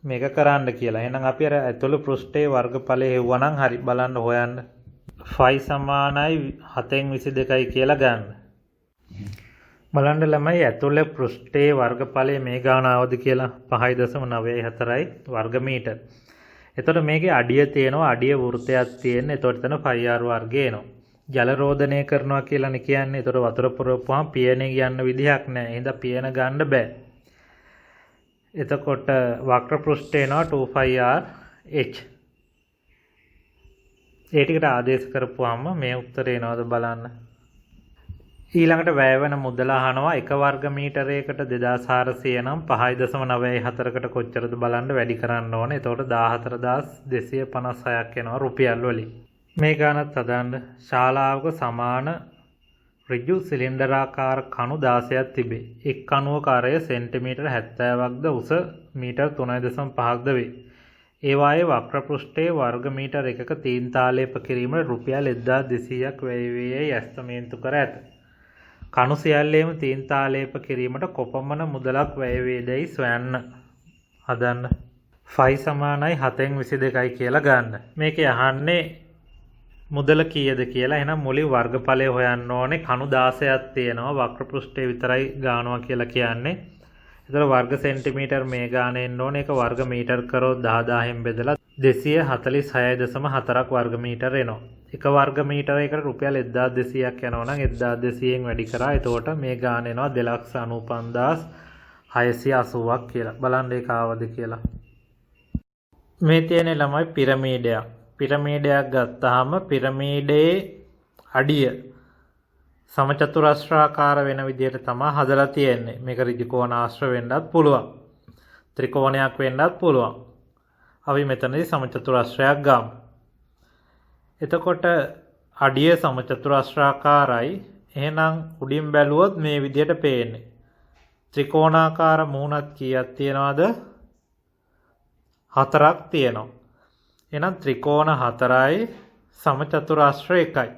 මේක කරන්න කියලා. එහෙනම් අපි අර ඇතුළු පෘෂ්ඨයේ වර්ගඵලය හෙව්වනම් හරි බලන්න හොයන්න. 5 සමානයි 7/22යි කියලා ගන්න. බලන්න ළමයි ඇතුළේ පෘෂ්ඨයේ වර්ගඵලය මේ ගාන ආවද කියලා 5.94යි වර්ග මීටර. එතකොට මේකේ අඩිය තියෙනවා අඩිය වෘත්තයක් තියෙන. එතකොට එතන 5r වර්ගය එනවා. ජල රෝධනය කරනවා කියලානේ කියන්නේ. එතකොට වතුර පුරවපුවාම පියනේ යන්න විදිහක් නැහැ. එහෙනම් පියන ගන්න බෑ. එතකොට වක්‍ර පෘෂ්ඨය එනවා 2πr/h. ඒ ටිකට ආදේශ කරපුවාම මේ උත්තරේ එනවද බලන්න. ඊළඟට වැයවන මුදල අහනවා එක වර්ග මීටරයකට 2400 නම් 5.94කට කොච්චරද බලන්න වැඩි කරන්න ඕනේ. එතකොට 14256ක් එනවා රුපියල් වලින්. මේ ගානත් හදන්න. ශාලාවක සමාන ඍජු සිලින්ඩරාකාර කණු 16ක් තිබේ. එක් කණුවක ආරය සෙන්ටිමීටර් 70ක්ද උස මීටර් 3.5ක්ද වේ. ඒවායේ වක්‍ර පෘෂ්ඨයේ වර්ග මීටර් එකක තීන්තාලේප කිරීමට රුපියල් 1200ක් වැය වේ යයි ඇස්තමේන්තු කර ඇත. කණු සියල්ලේම තීන්තාලේප කිරීමට කොපමණ මුදලක් වැය වේදැයි සොයන්න. හදන්න. ෆයි සමානයි 7/22යි කියලා ගන්න. මේකේ අහන්නේ මුදල කීයද කියලා. එහෙනම් මුලින් වර්ගඵලය හොයන්න ඕනේ. කණු 16ක් තියෙනවා. වක්‍ර පෘෂ්ඨය විතරයි ගානවා කියලා කියන්නේ. ඒතර වර්ග සෙන්ටිමීටර් මේ ගාන එන්න ඕනේ. ඒක වර්ග මීටර් කරොත් 10000න් බෙදලා 246.4ක් වර්ග මීටර එනවා. එක වර්ග මීටරයකට රුපියල් 1200ක් යනවා නම් 1200න් වැඩි කරා. එතකොට මේ ගාන එනවා 2,95,680ක් කියලා. බලන්න ඒක ආවද කියලා. මේ තියෙන ළමයි පිරමීඩයක්. පිරමීඩයක් ගත්තාම පිරමීඩයේ අඩිය සමචතුරස්‍රාකාර වෙන විදිහට තමයි හදලා තියෙන්නේ. මේක ඍජු කෝණාශ්‍ර වෙන්නත් පුළුවන්. ත්‍රිකෝණයක් වෙන්නත් පුළුවන්. අපි මෙතනදී සමචතුරස්‍රයක් ගමු. එතකොට අඩිය සමචතුරස්‍රාකාරයි. එහෙනම් උඩින් බැලුවොත් මේ විදිහට පේන්නේ. ත්‍රිකෝණාකාර මුහුණක් කීයක් තියනවද? 4ක් තියෙනවා. එහෙනම් ත්‍රිකෝණ 4යි සමචතුරස්‍ර 1යි.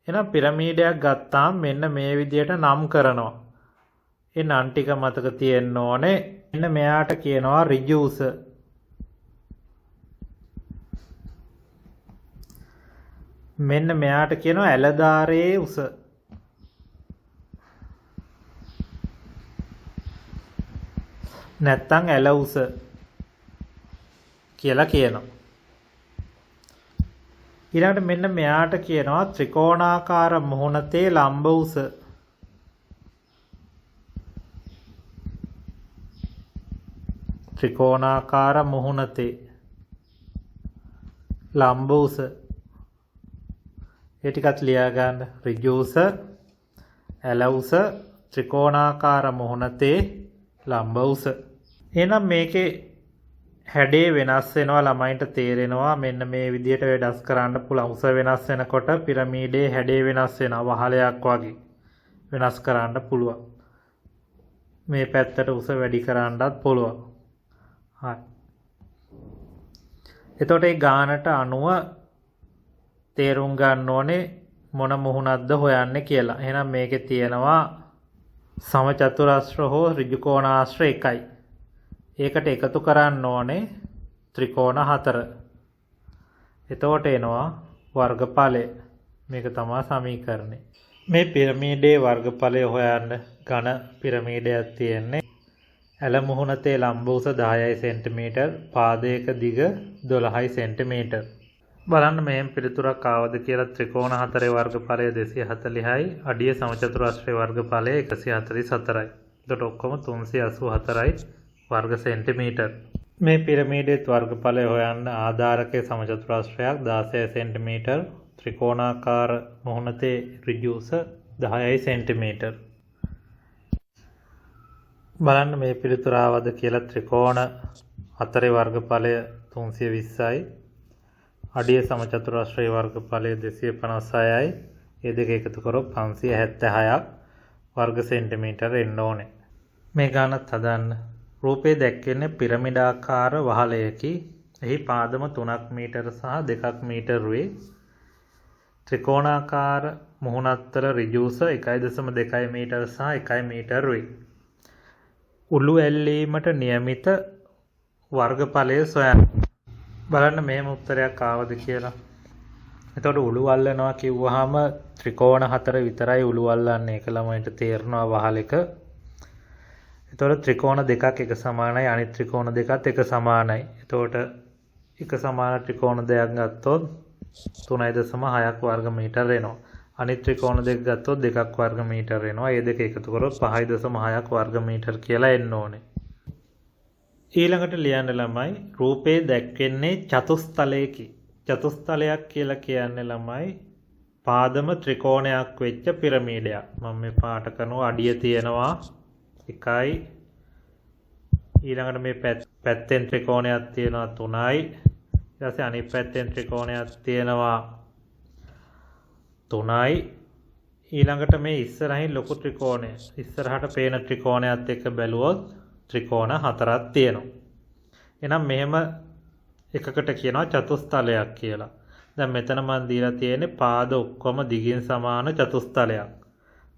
එහෙනම් පිරමීඩයක් ගත්තාම මෙන්න මේ විදිහට නම් කරනවා. ඒ නම් ටික මතක තියෙන්න ඕනේ. මෙන්න මෙයාට කියනවා ඍජු උස. මෙන්න මෙයාට කියනවා ඇලදාරයේ උස. නැත්තම් ඇල උස කියලා කියනවා. ඊළඟට මෙන්න මෙයාට කියනවා ත්‍රිකෝණාකාර මුහුණතේ ලම්බ උස. ත්‍රිකෝණාකාර මුහුණතේ ලම්බ උස. ඒ ටිකත් ලියා ගන්න. ඍජු උස, ඇල උස, ත්‍රිකෝණාකාර මුහුණතේ ලම්බ උස. එහෙනම් මේකේ හැඩේ වෙනස් වෙනවා. ළමයින්ට තේරෙනවා මෙන්න මේ විදිහට වෙනස් කරන්න පුළුවන්. උස වෙනස් වෙනකොට පිරමීඩයේ හැඩේ වෙනස් වෙනවා. වහලයක් වගේ වෙනස් කරන්න පුළුවන්. මේ පැත්තට උස වැඩි කරන්නත් පුළුවන්. හරි. එතකොට මේ ගානට අනුව තේරුම් ගන්න ඕනේ මොන මුහුණක්ද හොයන්නේ කියලා. එහෙනම් මේකේ තියෙනවා සමචතුරස්‍ර හෝ ඍජු කෝණාශ්‍ර 1යි. ඒකට එකතු කරන්න ඕනේ ත්‍රිකෝණ 4. එතකොට එනවා වර්ගඵලය. මේක තමයි සමීකරණය. මේ පිරමීඩයේ වර්ගඵලය හොයන්න ඝන පිරමීඩයක් තියෙන්නේ. ඇල මුහුණතේ ලම්බ උස 10 සෙන්ටිමීටර්, පාදයක දිග 12 සෙන්ටිමීටර්. බලන්න මෙහෙම පිළිතුරක් ආවද කියලා. ත්‍රිකෝණ 4 වර්ගඵලය 240යි, අඩිය සමචතුරස්‍රයේ වර්ගඵලය 144යි. එතකොට ඔක්කොම 384යි වර්ග සෙන්ටිමීටර්. මේ පිරමීඩයේ වර්ගඵලය හොයන්න ආධාරකයේ සමචතුරස්‍රයක් 16 සෙන්ටිමීටර්, ත්‍රිකෝණාකාර මුහුණතේ ඍජු උස 10 සෙන්ටිමීටර්. බලන්න මේ පිළිතුර ආවද කියලා. ත්‍රිකෝණ 4 වර්ගඵලය 320යි, අඩිය සමචතුරස්‍රයේ වර්ගඵලය 256යි. මේ දෙක එකතු කරොත් 576ක් වර්ග සෙන්ටිමීටර එන්න ඕනේ. මේ ගානත් හදන්න. රූපේ දැක්වෙන්නේ පිරමිඩාකාර වහලයකි. එහි පාදම 3ක් මීටර සහ 2ක් මීටර වේ. ත්‍රිකෝණාකාර මුහුණත්තර ඍජු උස 1.2 මීටර සහ 1 මීටර වේ. උළු ඇල්ලීමට නියමිත වර්ගඵලය සොයන්න. බලන්න මෙහෙම උත්තරයක් ආවද කියලා. එතකොට උළු අල්ලනවා කිව්වහම ත්‍රිකෝණ 4 විතරයි උළු අල්ලන්නේ. ඒක ළමයින්ට තේරෙනවා වහලෙක. එතකොට ත්‍රිකෝණ දෙකක් එක සමානයි, අනිත් ත්‍රිකෝණ දෙකත් එක සමානයි. එතකොට එක සමාන ත්‍රිකෝණ දෙකක් ගත්තොත් 3.6ක් වර්ග මීටර එනවා. අනිත් ත්‍රිකෝණ දෙක ගත්තොත් 2ක් වර්ග මීටර එනවා. මේ දෙක එකතු කරොත් 5.6ක් වර්ග මීටර කියලා එන්න ඕනේ. ඊළඟට ලියන්න ළමයි රූපේ දැක්වෙන්නේ චතුස්තලයකි. චතුස්තලයක් කියලා කියන්නේ ළමයි පාදම ත්‍රිකෝණයක් වෙච්ච පිරමීඩයක්. මම මේ පාට කරනවා. අඩිය තියෙනවා 1යි. ඊළඟට මේ පැත්තෙන් ත්‍රිකෝණයක් තියෙනවා 3යි. ඊට පස්සේ අනිත් පැත්තෙන් ත්‍රිකෝණයක් තියෙනවා 3යි. ඊළඟට මේ ඉස්සරහින් ලොකු ත්‍රිකෝණය ඉස්සරහට පේන ත්‍රිකෝණයත් එක්ක බැලුවොත් ත්‍රිකෝණ 4ක් තියෙනවා. එහෙනම් මෙහෙම එකකට කියනවා චතුස්තලයක් කියලා. දැන් මෙතන මම දීලා තියෙන්නේ පාද ඔක්කොම දිගින් සමාන චතුස්තලයක්.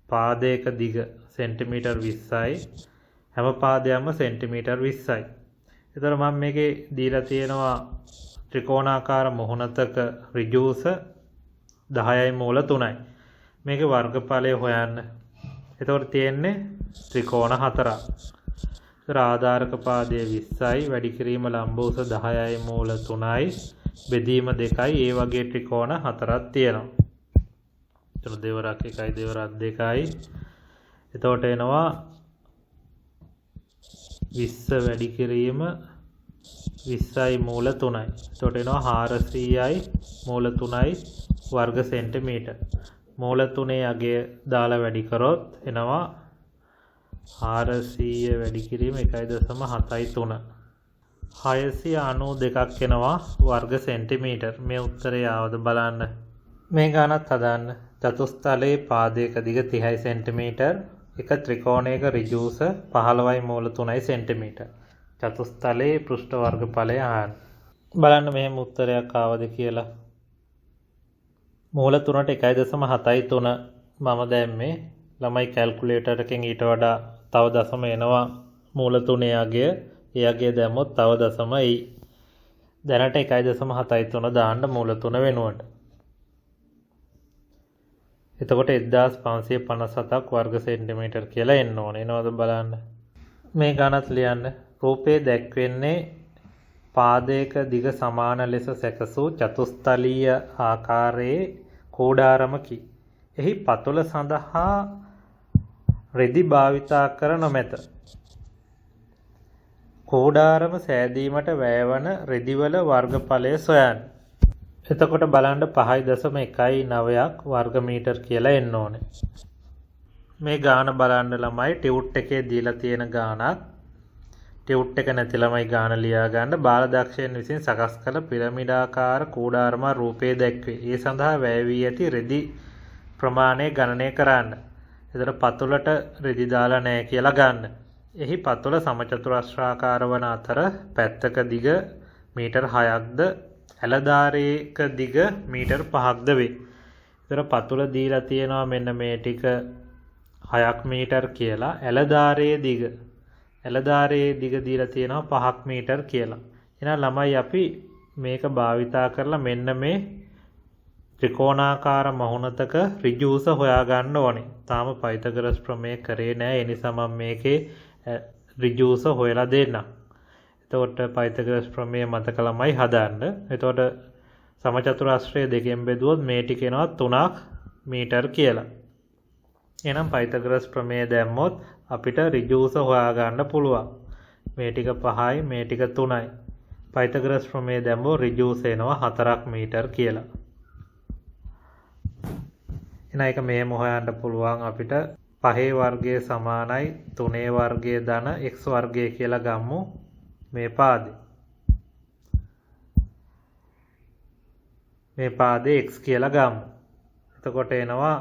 පාදයක දිග සෙන්ටිමීටර් 20යි. හැම පාදයක්ම සෙන්ටිමීටර් 20යි. ඒතර මම මේකේ දීලා තියෙනවා ත්‍රිකෝණාකාර මොහොනතක ඍජුස 10යි මූල 3යි. මේකේ වර්ගඵලය හොයන්න. එතකොට තියෙන්නේ ත්‍රිකෝණ 4ක්. ඒතර ආධාරක පාදයේ 20යි වැඩි කිරීම ලම්බ උස 10යි මූල 3යි බෙදීම 2යි. ඒ වගේ ත්‍රිකෝණ 4ක් තියෙනවා. ඒතර දෙවරක් 1යි දෙවරක් 2යි. එතකොට එනවා 20 වැඩි කිරීම 20යි මූල 3යි. එතකොට එනවා 400යි මූල 3යි වර්ග සෙන්ටිමීටර්. මූල 3 අගය දාලා වැඩි කරොත් එනවා 400 වැඩි කිරීම 1.73. 692ක් එනවා වර්ග සෙන්ටිමීටර්. මේ උත්තරය ආවද බලන්න. මේ ගණනත් හදාන්න. චතුස්තලයේ පාදයක දිග 30 සෙන්ටිමීටර්. එක ත්‍රිකෝණයක ඍජුස 15යි මූල 3යි සෙන්ටිමීටර්. චතුස්තලයේ පෘෂ්ඨ වර්ගඵලය අහන්න. බලන්න මෙහෙම උත්තරයක් ආවද කියලා. මූල 3ට 1.73 මම දැම්මේ. ළමයි කැල්කියුලේටර් එකෙන් ඊට වඩා තව දශම එනවා මූල 3 අගය. ඒ අගය දැම්මොත් තව දශම එයි. දැනට 1.73 දාන්න මූල 3 වෙනුවට. එතකොට 1557ක් වර්ග සෙන්ටිමීටර් කියලා එන්න ඕනේ. එනවද බලන්න. මේ ගණනත් ලියන්න. රූපේ දැක්වෙන්නේ පාදයක දිග සමාන ලෙස සැකසූ චතුස්තලීය ආකාරයේ කූඩාරමකි. එහි පතුල සඳහා රෙදි භාවිතා කර නොමැත. කූඩාරම සෑදීමට වැයවන රෙදිවල වර්ගඵලය සොයන්න. එතකොට බලන්න 5.19ක් වර්ග මීටර් කියලා එන්න ඕනේ. මේ ගාන බලන්න ළමයි ටියුට් එකේ දීලා තියෙන ගානක්. ටියුට් එක නැති ළමයි ගාන ලියා ගන්න. බාලදක්ෂයන් විසින් සකස් කළ පිරමිඩාකාර කූඩාරම රූපයේ දැක්වේ. ඒ සඳහා වැය වී ඇති රෙදි ප්‍රමාණය ගණනය කරන්න. එතන පතුලට රෙදි දාලා නැහැ කියලා ගන්න. එහි පතුල සමචතුරස්‍රාකාර වන අතර පැත්තක දිග මීටර් 6ක්ද ඇලදාරයක දිග මීටර් 5ක්ද වේ. ඒතර පතුල දීලා තියෙනවා මෙන්න මේ ටික 6ක් මීටර් කියලා. ඇලදාරයේ දිග දීලා තියෙනවා 5ක් මීටර් කියලා. එහෙනම් ළමයි අපි මේක භාවිතා කරලා මෙන්න මේ ත්‍රිකෝණාකාර මහුණතක ඍජුස හොයා ගන්න ඕනේ. තාම පයිතගරස් ප්‍රමේය කරේ නැහැ. ඒ නිසා මම මේකේ ඍජුස හොයලා දෙන්නම්. එතකොට පයිතගරස් ප්‍රමේය මතක ළමයි හදාන්න. එතකොට සමචතුරාශ්‍රය දෙකෙන් බෙදුවොත් මේ ටික එනවා 3ක් මීටර් කියලා. එහෙනම් පයිතගරස් ප්‍රමේය දැම්මොත් අපිට ඍජුස හොයා ගන්න පුළුවන්. මේ ටික 5යි මේ ටික 3යි. පයිතගරස් ප්‍රමේය දැම්මොත් ඍජුස එනවා 4ක් මීටර් කියලා. එහෙනම් ඒක මෙහෙම හොයන්න පුළුවන් අපිට 5 වර්ගය සමානයි 3 වර්ගය ධන x වර්ගය කියලා ගමු. මේ පාදේ x කියලා ගමු. එතකොට එනවා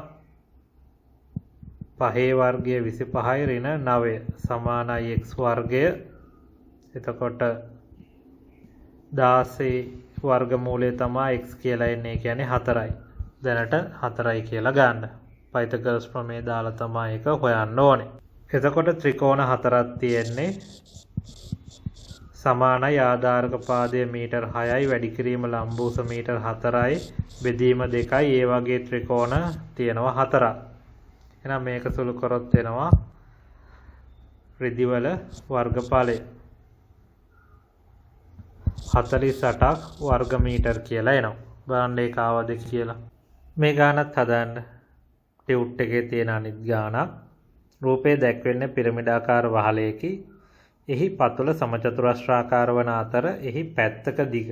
5 වර්ගය 25යි ඍණ 9 සමානයි x වර්ගය. එතකොට 16 වර්ගමූලය තමයි x කියලා එන්නේ. ඒ කියන්නේ 4යි. දැනට 4යි කියලා ගන්න. පයිතගරස් ප්‍රමේය දාලා තමයි ඒක හොයන්න ඕනේ. එතකොට ත්‍රිකෝණ 4ක් තියෙන්නේ. සමානයි ආධාරක පාදය මීටර් 6යි වැඩි කිරීම ලම්බ උස මීටර් 4යි බෙදීම 2යි. ඒ වගේ ත්‍රිකෝණ තියෙනවා 4ක්. එහෙනම් මේක සුළු කරොත් එනවා රිදිවල වර්ගඵලය 48ක් වර්ග මීටර් කියලා එනවා. බලන්න ඒක ආවද කියලා. මේ ගානත් හදාන්න. ටියුට් එකේ තියෙන අනිත් ගානක්. රූපේ දැක්වෙන්නේ පිරමිඩාකාර වහලයකි. එහි පතුල සමචතුරස්‍රාකාර වන අතර එහි පැත්තක දිග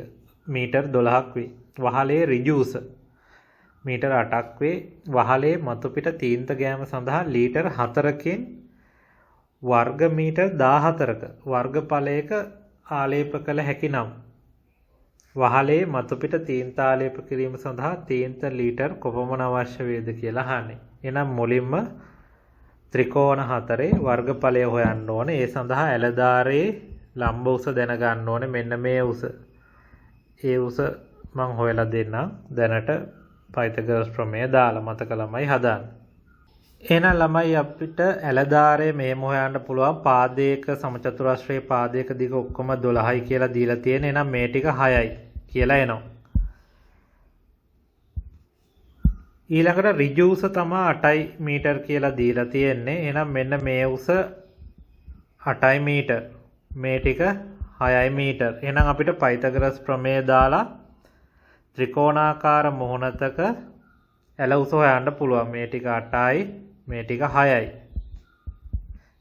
මීටර් 12ක් වේ. වහලේ ඍජුස මීටර් 8ක් වේ. වහලේ මතු පිට තීන්ත ගෑම සඳහා ලීටර් 4කින් වර්ග මීටර් 14ක වර්ගඵලයක ආලේප කළ හැකි නම් වහලේ මතු පිට තීන්ත ආලේප කිරීම සඳහා තීන්ත ලීටර් කොපමණ අවශ්‍ය වේද කියලා අහන්නේ. එහෙනම් මුලින්ම ත්‍රිකෝණ හතරේ වර්ගඵලය හොයන්න ඕනේ. ඒ සඳහා ඇලදාරේ ලම්බ උස දැනගන්න ඕනේ. මෙන්න මේ උස. ඒ උස මම හොයලා දෙන්නම්. දැනට පයිතගොරස් ප්‍රමේය දාලා මතක ළමයි හදාන්න. එහෙනම් ළමයි අපිට ඇලදාරේ මෙහෙම හොයන්න පුළුවන්. පාදයක සමචතුරස්‍රයේ පාදයක දිග ඔක්කොම 12යි කියලා දීලා තියෙන. එහෙනම් මේ ටික 6යි කියලා එනවා. ඊළඟට ඍජු උස තමයි 8යි මීටර් කියලා දීලා තියෙන්නේ. එහෙනම් මෙන්න මේ උස 8යි මීටර්. මේ ටික 6යි මීටර්. එහෙනම් අපිට පයිතගොරස් ප්‍රමේය දාලා ත්‍රිකෝණාකාර මුහුණතක ඇල උස හොයන්න පුළුවන්. මේ ටික 8යි, මේ ටික 6යි.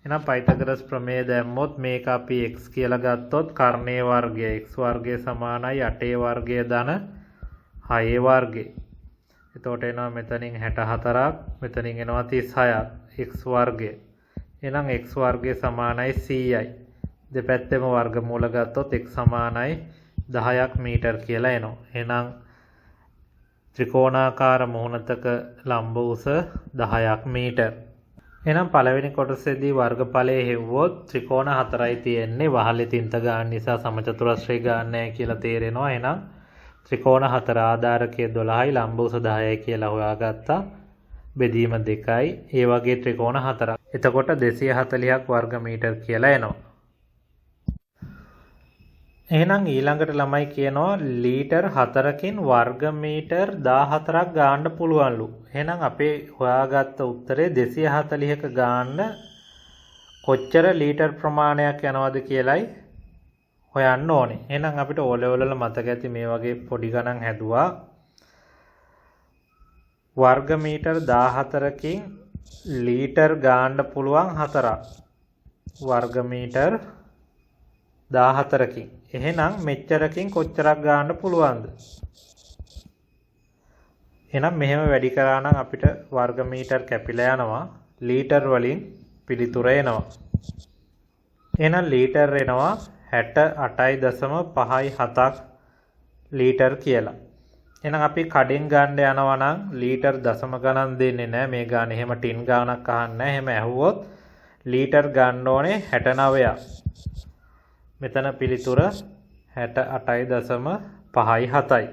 එහෙනම් පයිතගොරස් ප්‍රමේය දැම්මොත් මේක අපි x කියලා ගත්තොත් කර්ණයේ වර්ගය x වර්ගය සමානයි 8 වර්ගය ධන 6 වර්ගය. එතකොට එනවා මෙතනින් 64ක්, මෙතනින් එනවා 36ක් x වර්ගය. එහෙනම් x වර්ගය සමානයි 100යි. දෙපැත්තෙම වර්ගමූල ගත්තොත් x සමානයි 10ක් මීටර් කියලා එනවා. එහෙනම් ත්‍රිකෝණාකාර මුහුණතක ලම්බ උස 10ක් මීටර්. එහෙනම් පළවෙනි කොටසේදී වර්ගඵලය හෙව්වොත් ත්‍රිකෝණ හතරයි තියෙන්නේ. වහලේ තින්ත ගන්න නිසා සමචතුරස්‍රය ගන්න නැහැ කියලා තේරෙනවා. එහෙනම් ත්‍රිකෝණ හතර ආධාරකයේ 12යි ලම්බ උස 10යි කියලා හොයාගත්තා. බෙදීම 2යි. ඒ වගේ ත්‍රිකෝණ හතරක්. එතකොට 240ක් වර්ග මීටර් කියලා එනවා. එහෙනම් ඊළඟට ළමයි කියනවා ලීටර් 4කින් වර්ග මීටර් 14ක් ගන්න පුළුවන්ලු. එහෙනම් අපේ හොයාගත්ත උත්තරේ 240ක ගන්න කොච්චර ලීටර් ප්‍රමාණයක් යනවද කියලයි හොයන්න ඕනේ. එහෙනම් අපිට O level වල මතක ඇති මේ වගේ පොඩි ගණන් හැදුවා. වර්ග මීටර් 14කින් ලීටර් ගන්න පුළුවන් 4ක්. වර්ග මීටර් 14කින්. එහෙනම් මෙච්චරකින් කොච්චරක් ගන්න පුළුවන්ද? එහෙනම් මෙහෙම වැඩි කරා නම් අපිට වර්ග මීටර් කැපිලා යනවා. ලීටර් වලින් පිළිතුර එනවා. එහෙනම් ලීටර් එනවා 68.57ක් ලීටර් කියලා. එහෙනම් අපි කඩෙන් ගන්න යනවා නම් ලීටර් දශම ගණන් දෙන්නේ නැහැ. මේ ගාන එහෙම ටින් ගානක් අහන්නේ නැහැ. එහෙම ඇහුවොත් ලීටර් ගන්න ඕනේ 69ක්. මෙතන පිළිතුර 68.57යි.